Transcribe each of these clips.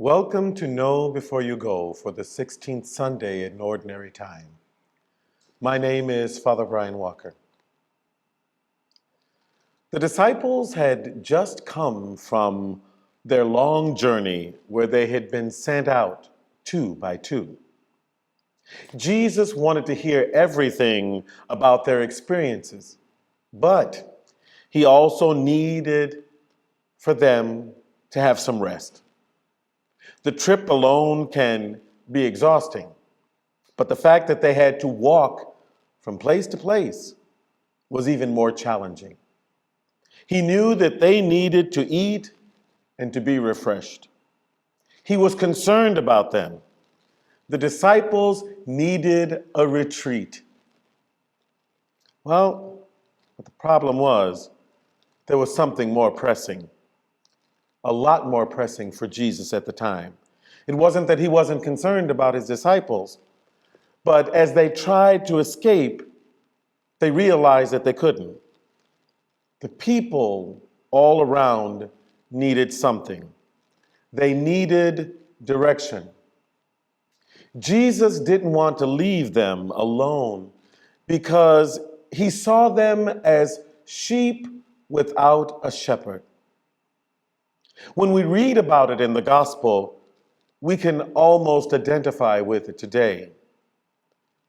Welcome to Know Before You Go for the 16th Sunday in Ordinary Time. My name is Father Brian Walker. The disciples had just come from their long journey where they had been sent out two by two. Jesus wanted to hear everything about their experiences, but he also needed for them to have some rest. The trip alone can be exhausting, but the fact that they had to walk from place to place was even more challenging. He knew that they needed to eat and to be refreshed. He was concerned about them. The disciples needed a retreat. Well, but the problem was there was something more pressing. A lot more pressing for Jesus at the time. It wasn't that he wasn't concerned about his disciples, but as they tried to escape, they realized that they couldn't. The people all around needed something. They needed direction. Jesus didn't want to leave them alone because he saw them as sheep without a shepherd. When we read about it in the gospel, we can almost identify with it today.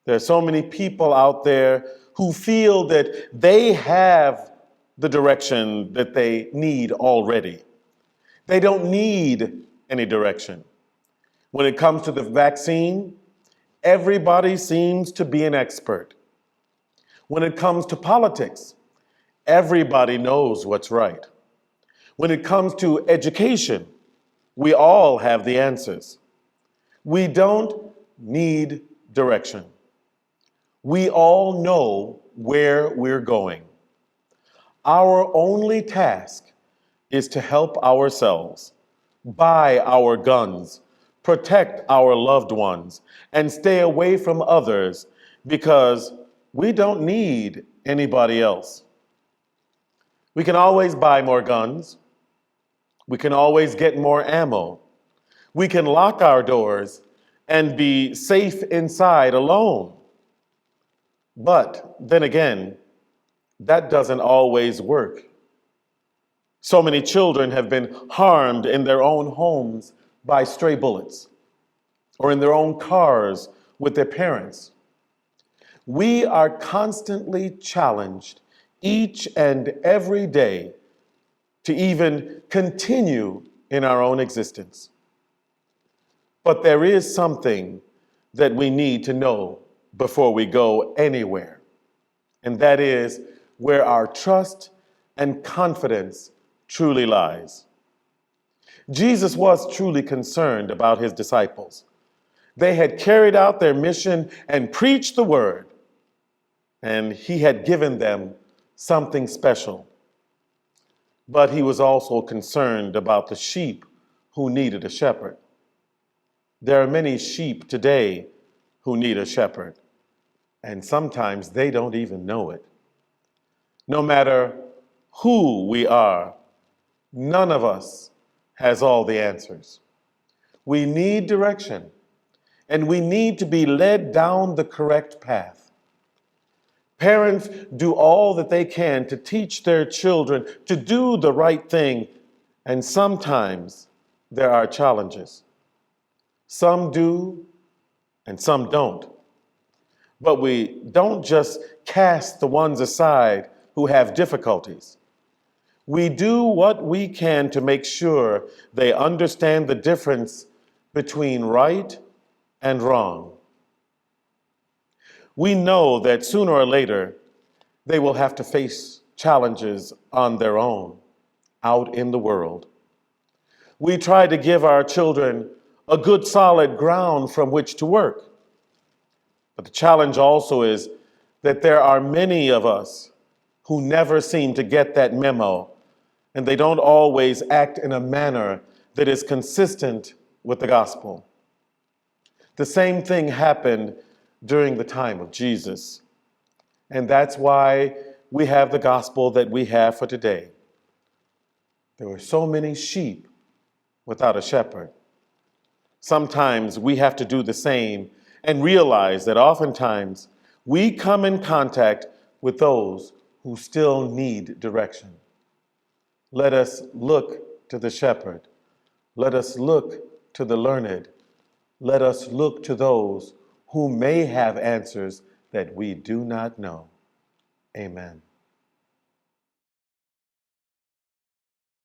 There are so many people out there who feel that they have the direction that they need already. They don't need any direction. When it comes to the vaccine, everybody seems to be an expert. When it comes to politics, everybody knows what's right. When it comes to education, we all have the answers. We don't need direction. We all know where we're going. Our only task is to help ourselves, buy our guns, protect our loved ones, and stay away from others because we don't need anybody else. We can always buy more guns. We can always get more ammo. We can lock our doors and be safe inside alone. But then again, that doesn't always work. So many children have been harmed in their own homes by stray bullets or in their own cars with their parents. We are constantly challenged each and every day to even continue in our own existence. But there is something that we need to know before we go anywhere, and that is where our trust and confidence truly lies. Jesus was truly concerned about his disciples. They had carried out their mission and preached the word, and he had given them something special. But he was also concerned about the sheep who needed a shepherd. There are many sheep today who need a shepherd, and sometimes they don't even know it. No matter who we are, none of us has all the answers. We need direction, and we need to be led down the correct path. Parents do all that they can to teach their children to do the right thing, and sometimes there are challenges. Some do, and some don't. But we don't just cast the ones aside who have difficulties. We do what we can to make sure they understand the difference between right and wrong. We know that sooner or later, they will have to face challenges on their own, out in the world. We try to give our children a good solid ground from which to work. But the challenge also is that there are many of us who never seem to get that memo, and they don't always act in a manner that is consistent with the gospel. The same thing happened during the time of Jesus. And that's why we have the gospel that we have for today. There were so many sheep without a shepherd. Sometimes we have to do the same and realize that oftentimes we come in contact with those who still need direction. Let us look to the shepherd. Let us look to the learned. Let us look to those who may have answers that we do not know. Amen.